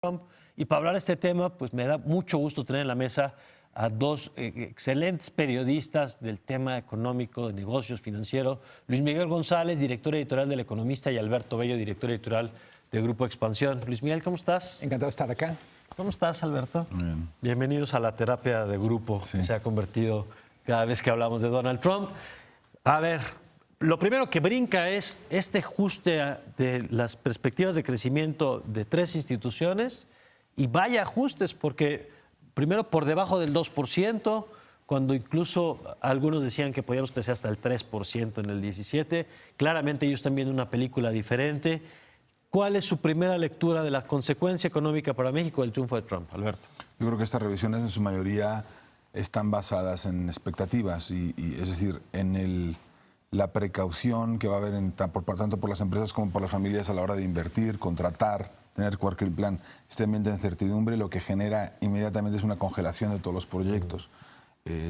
Trump. Y para hablar de este tema, pues me da mucho gusto tener en la mesa a dos excelentes periodistas del tema económico, de negocios, financiero. Luis Miguel González, director editorial del Economista, y Alberto Bello, director editorial de Grupo Expansión. Luis Miguel, ¿cómo estás? Encantado de estar acá. ¿Cómo estás, Alberto? Bien. Bienvenidos a la terapia de grupo que se ha convertido cada vez que hablamos de Donald Trump. A ver, lo primero que brinca es este ajuste de las perspectivas de crecimiento de tres instituciones, y vaya ajustes, porque primero por debajo del 2%, cuando incluso algunos decían que podíamos crecer hasta el 3% en el 17. Claramente ellos están viendo una película diferente. ¿Cuál es su primera lectura de la consecuencia económica para México del triunfo de Trump, Alberto? Yo creo que estas revisiones en su mayoría están basadas en expectativas, y es decir, en la precaución que va a haber tanto por las empresas como por las familias a la hora de invertir, contratar, tener cualquier plan. Este ambiente de incertidumbre lo que genera inmediatamente es una congelación de todos los proyectos.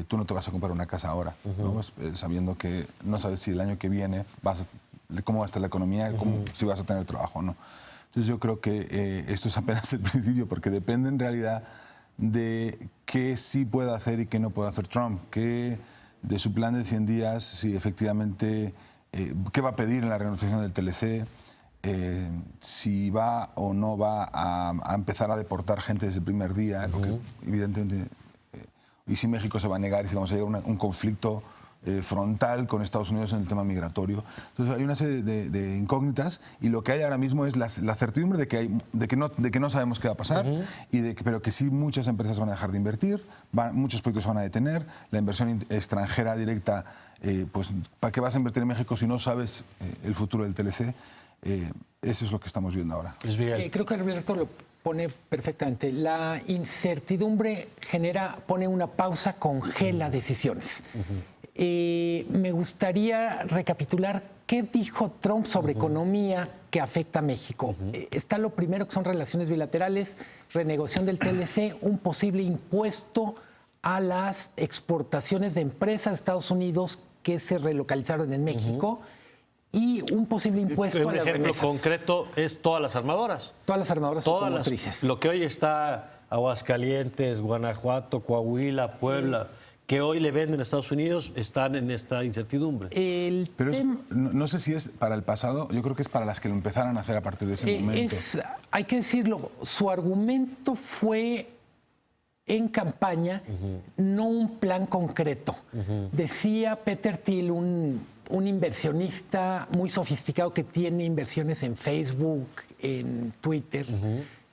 Tú no te vas a comprar una casa ahora, ¿no? Sabiendo que no sabes si el año que viene cómo va a estar la economía, si vas a tener trabajo o no. Entonces yo creo que esto es apenas el principio, porque depende en realidad de qué sí puede hacer y qué no puede hacer Trump, de su plan de 100 días, si efectivamente, qué va a pedir en la renegociación del TLC, si va o no va a empezar a deportar gente desde el primer día, lo que evidentemente, y si México se va a negar y si vamos a llegar a un conflicto frontal con Estados Unidos en el tema migratorio. Entonces hay una serie de incógnitas, y lo que hay ahora mismo es la certidumbre de que no sabemos qué va a pasar, pero que sí muchas empresas van a dejar de invertir, muchos proyectos se van a detener, la inversión extranjera directa, pues ¿para qué vas a invertir en México si no sabes el futuro del TLC? Eso es lo que estamos viendo ahora. Creo que Alberto lo pone perfectamente. La incertidumbre pone una pausa, congela decisiones. Me gustaría recapitular qué dijo Trump sobre economía que afecta a México. Está lo primero, que son relaciones bilaterales, renegociación del TLC, un posible impuesto a las exportaciones de empresas de Estados Unidos que se relocalizaron en México, y un posible impuesto a las remesas. Un ejemplo concreto es todas las armadoras. Todas las armadoras automotrices. Lo que hoy está Aguascalientes, Guanajuato, Coahuila, Puebla, que hoy le venden a Estados Unidos, están en esta incertidumbre. Pero no sé si es para el pasado, yo creo que es para las que lo empezaran a hacer a partir de ese momento. Hay que decirlo, su argumento fue en campaña, no un plan concreto. Decía Peter Thiel, un inversionista muy sofisticado que tiene inversiones en Facebook, en Twitter,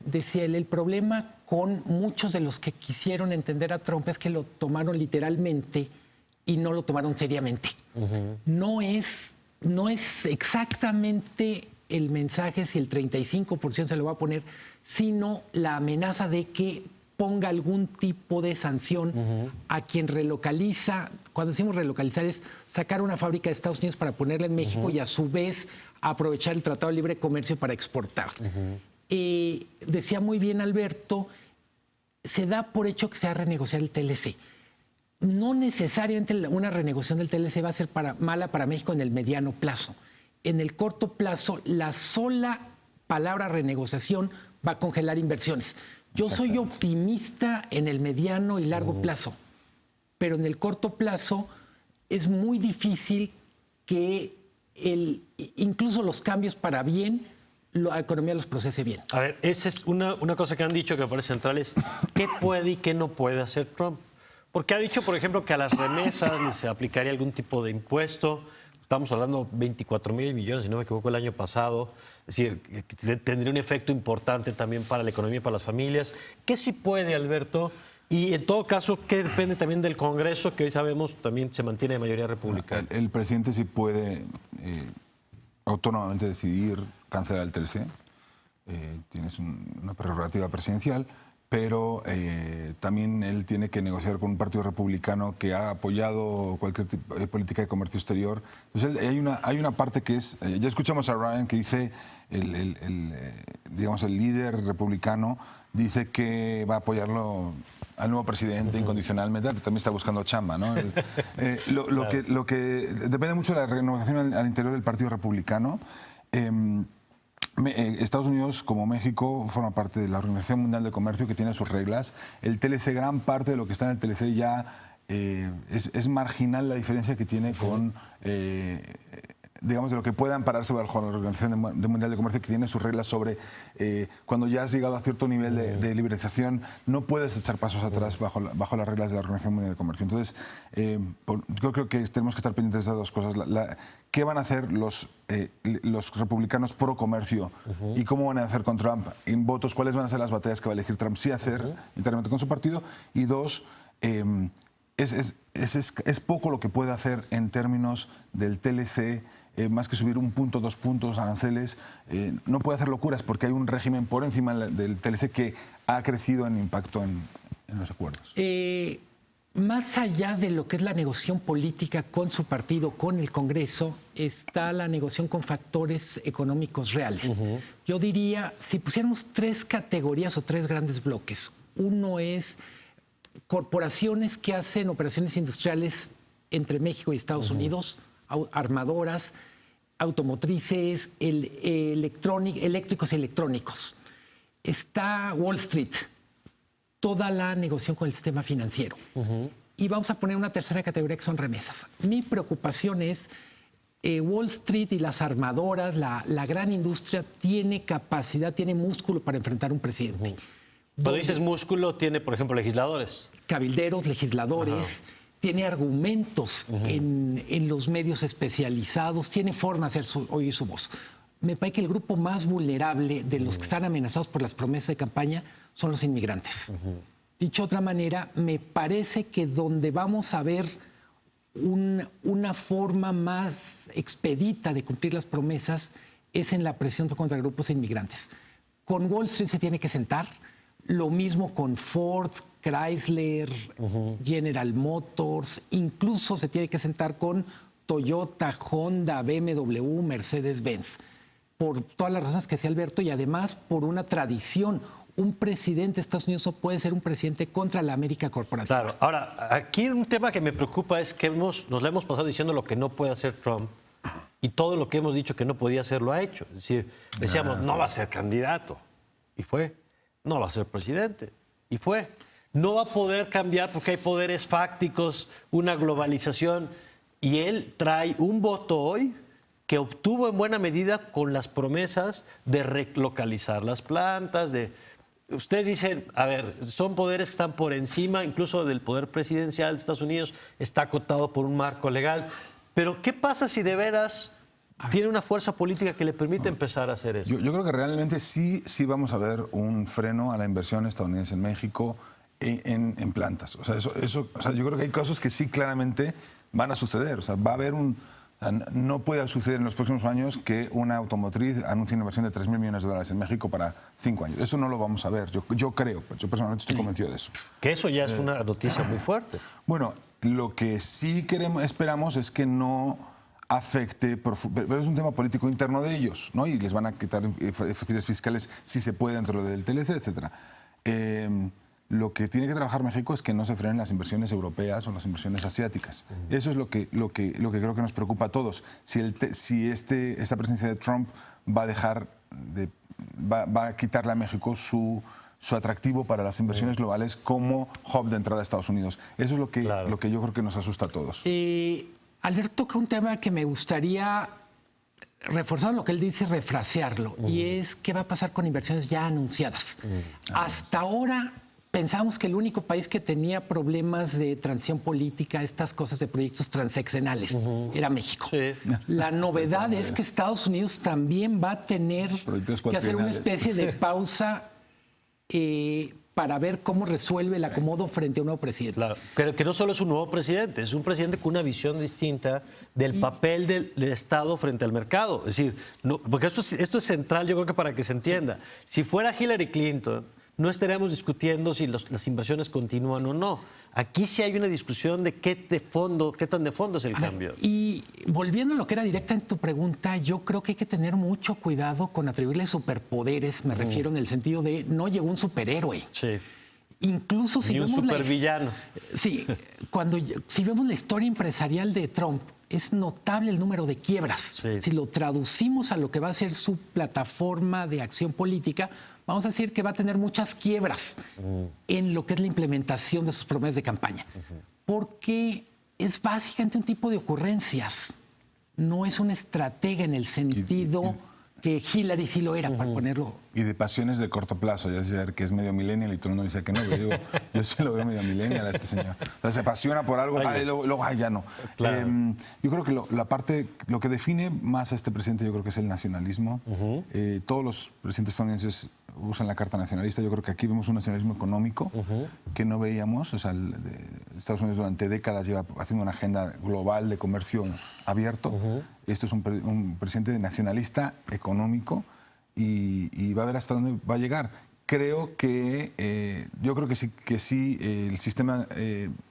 decía él, el problema con muchos de los que quisieron entender a Trump es que lo tomaron literalmente y no lo tomaron seriamente. No es exactamente el mensaje si el 35% se lo va a poner, sino la amenaza de que ponga algún tipo de sanción a quien relocaliza. Cuando decimos relocalizar es sacar una fábrica de Estados Unidos para ponerla en México y a su vez aprovechar el Tratado de Libre Comercio para exportar. Decía muy bien Alberto, se da por hecho que se va a renegociar el TLC. No necesariamente una renegociación del TLC va a ser mala para México en el mediano plazo. En el corto plazo, la sola palabra renegociación va a congelar inversiones. Yo soy optimista en el mediano y largo plazo, pero en el corto plazo es muy difícil que incluso los cambios para bien, la economía los procese bien. A ver, esa es una cosa que han dicho que me parece central, es qué puede y qué no puede hacer Trump. Porque ha dicho, por ejemplo, que a las remesas se aplicaría algún tipo de impuesto. Estamos hablando de 24,000 millones, si no me equivoco, el año pasado. Es decir, que tendría un efecto importante también para la economía y para las familias. ¿Qué sí puede, Alberto? Y en todo caso, ¿qué depende también del Congreso, que hoy sabemos también se mantiene de mayoría republicana? El presidente sí puede autónomamente decidir cancelar el TLC. Tienes una prerrogativa presidencial, pero también él tiene que negociar con un partido republicano que ha apoyado cualquier tipo de política de comercio exterior. Entonces hay una parte que es, ya escuchamos a Ryan que dice, digamos, el líder republicano dice que va a apoyarlo al nuevo presidente incondicionalmente, pero también está buscando chamba, ¿no? Lo que depende mucho de la renovación al interior del partido republicano. Estados Unidos, como México, forma parte de la Organización Mundial de Comercio, que tiene sus reglas. El TLC, gran parte de lo que está en el TLC ya es marginal la diferencia que tiene con, digamos, de lo que pueda ampararse bajo la Organización Mundial de Comercio, que tiene sus reglas sobre cuando ya has llegado a cierto nivel de liberalización, no puedes echar pasos atrás bajo las reglas de la Organización Mundial de Comercio. Entonces, yo creo que tenemos que estar pendientes de esas dos cosas. ¿Qué van a hacer los republicanos pro comercio y cómo van a hacer con Trump en votos? ¿Cuáles van a ser las batallas que va a elegir Trump sí hacer internamente con su partido? Y dos, es poco lo que puede hacer en términos del TLC, más que subir 1 punto, 2 puntos aranceles. No puede hacer locuras porque hay un régimen por encima del TLC que ha crecido en impacto en los acuerdos. Más allá de lo que es la negociación política con su partido, con el Congreso, está la negociación con factores económicos reales. Yo diría, si pusiéramos 3 categorías o 3 grandes bloques, uno es corporaciones que hacen operaciones industriales entre México y Estados Unidos, armadoras, automotrices, eléctricos y electrónicos. Está Wall Street, toda la negociación con el sistema financiero. Y vamos a poner una tercera categoría que son remesas. Mi preocupación es Wall Street y las armadoras, la gran industria, tiene capacidad, tiene músculo para enfrentar un presidente. Cuando dices músculo, tiene, por ejemplo, legisladores. Cabilderos, legisladores, tiene argumentos en los medios especializados, tiene forma de oír su voz. Me parece que el grupo más vulnerable de los que están amenazados por las promesas de campaña son los inmigrantes. Dicho de otra manera, me parece que donde vamos a ver una forma más expedita de cumplir las promesas es en la presión contra grupos inmigrantes. Con Wall Street se tiene que sentar, lo mismo con Ford, Chrysler, General Motors, incluso se tiene que sentar con Toyota, Honda, BMW, Mercedes-Benz, por todas las razones que decía Alberto y además por una tradición. Un presidente de Estados Unidos no puede ser un presidente contra la América corporativa. Claro. Ahora, aquí un tema que me preocupa es que nos la hemos pasado diciendo lo que no puede hacer Trump y todo lo que hemos dicho que no podía hacer lo ha hecho. Es decir, decíamos, no va a ser candidato y fue. No va a ser presidente y fue. No va a poder cambiar porque hay poderes fácticos, una globalización y él trae un voto hoy que obtuvo en buena medida con las promesas de relocalizar las plantas, Ustedes dicen, a ver, son poderes que están por encima incluso del poder presidencial de Estados Unidos, está acotado por un marco legal, pero ¿qué pasa si de veras tiene una fuerza política que le permite empezar a hacer eso? Yo creo que realmente sí vamos a ver un freno a la inversión estadounidense en México en plantas. O sea, yo creo que hay casos que sí claramente van a suceder. O sea, va a haber no puede suceder en los próximos años que una automotriz anuncie una inversión de $3.000 millones en México para 5 años. Eso no lo vamos a ver, yo creo. Yo personalmente estoy convencido de eso. Que eso ya es una noticia muy fuerte. Bueno, lo que sí esperamos es que no afecte, pero es un tema político interno de ellos, ¿no? Y les van a quitar facilidades fiscales si se puede dentro del TLC, etcétera. Lo que tiene que trabajar México es que no se frenen las inversiones europeas o las inversiones asiáticas. Eso es lo que creo que nos preocupa a todos. Si esta presidencia de Trump va a quitarle a México su atractivo para las inversiones globales como hub de entrada a Estados Unidos. Eso es lo que yo creo que nos asusta a todos. Alberto toca un tema que me gustaría reforzar lo que él dice, refrasearlo, y es qué va a pasar con inversiones ya anunciadas. Hasta ahora pensábamos que el único país que tenía problemas de transición política, estas cosas de proyectos transeccionales, era México. Sí. La novedad es que Estados Unidos también va a tener que hacer una especie de pausa para ver cómo resuelve el acomodo frente a un nuevo presidente. Claro, pero que no solo es un nuevo presidente, es un presidente con una visión distinta del papel del Estado frente al mercado. Es decir, porque esto es central, yo creo que para que se entienda. Si fuera Hillary Clinton, no estaríamos discutiendo si las inversiones continúan o no. Aquí sí hay una discusión de qué tan de fondo es el cambio. Y volviendo a lo que era directa en tu pregunta, yo creo que hay que tener mucho cuidado con atribuirle superpoderes, me refiero en el sentido de no llegó un superhéroe. Sí. Incluso si ni un vemos supervillano. si vemos la historia empresarial de Trump, es notable el número de quiebras. Sí. Si lo traducimos a lo que va a ser su plataforma de acción política, vamos a decir que va a tener muchas quiebras en lo que es la implementación de sus promesas de campaña. Porque es básicamente un tipo de ocurrencias. No es una estratega en el sentido que Hillary sí lo era, para ponerlo. Y de pasiones de corto plazo, ya decía que es medio millennial y todo el mundo dice que no, pero digo, yo sí lo veo medio millennial a este señor. O sea, se apasiona por algo, y luego ya no. Claro. Yo creo que lo que define más a este presidente, yo creo que es el nacionalismo. Todos los presidentes estadounidenses usan la carta nacionalista. Yo creo que aquí vemos un nacionalismo económico que no veíamos. O sea, Estados Unidos durante décadas lleva haciendo una agenda global de comercio abierto. Esto es un presidente nacionalista económico y va a ver hasta dónde va a llegar. Creo que, yo creo que sí, el sistema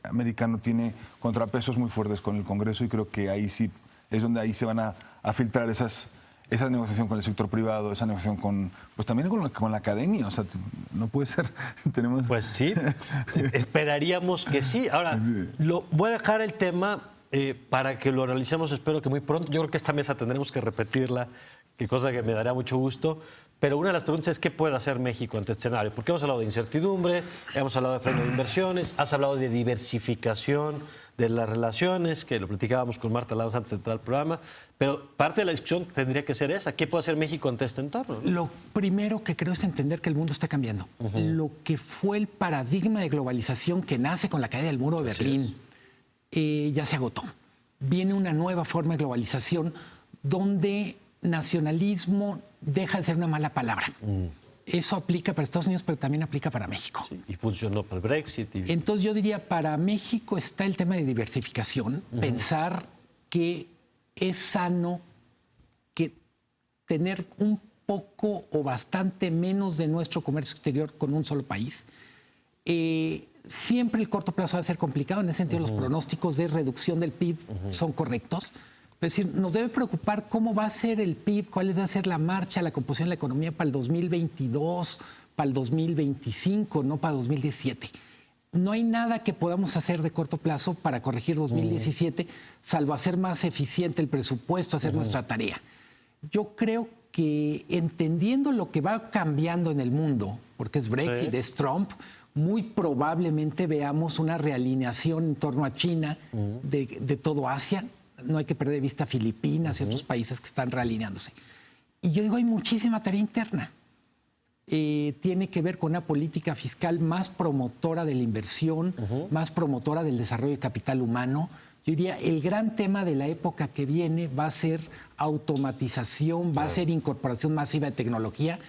americano tiene contrapesos muy fuertes con el Congreso y creo que ahí sí es donde ahí se van a filtrar esa negociación con el sector privado, esa negociación pues también con la academia. O sea, no puede ser. Tenemos... Pues sí, esperaríamos que sí. Ahora, voy a dejar el tema para que lo analicemos, espero que muy pronto. Yo creo que esta mesa tendremos que repetirla, que cosa que me daría mucho gusto. Pero una de las preguntas es: ¿qué puede hacer México ante este escenario? Porque hemos hablado de incertidumbre, hemos hablado de freno de inversiones, has hablado de diversificación de las relaciones, que lo platicábamos con Marta Lamas antes de entrar al programa, pero parte de la discusión tendría que ser esa: ¿qué puede hacer México ante este entorno? Lo primero que creo es entender que el mundo está cambiando. Lo que fue el paradigma de globalización que nace con la caída del muro de Berlín ya se agotó. Viene una nueva forma de globalización donde nacionalismo deja de ser una mala palabra. Eso aplica para Estados Unidos, pero también aplica para México. Sí, y funcionó para el Brexit. Entonces yo diría, para México está el tema de diversificación, pensar que es sano que tener un poco o bastante menos de nuestro comercio exterior con un solo país. Siempre el corto plazo va a ser complicado, en ese sentido los pronósticos de reducción del PIB son correctos. Es decir, nos debe preocupar cómo va a ser el PIB, cuál va a ser la marcha, la composición de la economía para el 2022, para el 2025, no para 2017. No hay nada que podamos hacer de corto plazo para corregir 2017, salvo hacer más eficiente el presupuesto, hacer nuestra tarea. Yo creo que entendiendo lo que va cambiando en el mundo, porque es Brexit, es Trump, muy probablemente veamos una realineación en torno a China de todo Asia. No hay que perder de vista Filipinas y otros países que están realineándose. Y yo digo, hay muchísima tarea interna. Tiene que ver con una política fiscal más promotora de la inversión, más promotora del desarrollo de capital humano. Yo diría, el gran tema de la época que viene va a ser automatización, va a ser incorporación masiva de tecnología.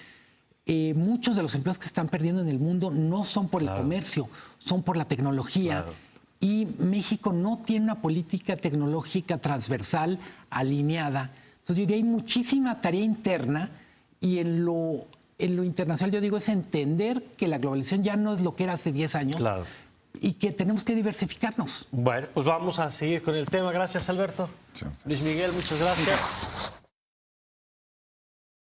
Muchos de los empleos que se están perdiendo en el mundo no son por el comercio, son por la tecnología. Y México no tiene una política tecnológica transversal, alineada. Entonces yo diría, hay muchísima tarea interna y en lo internacional yo digo es entender que la globalización ya no es lo que era hace 10 años y que tenemos que diversificarnos. Bueno, pues vamos a seguir con el tema. Gracias, Alberto. Sí, Luis Miguel, muchas gracias.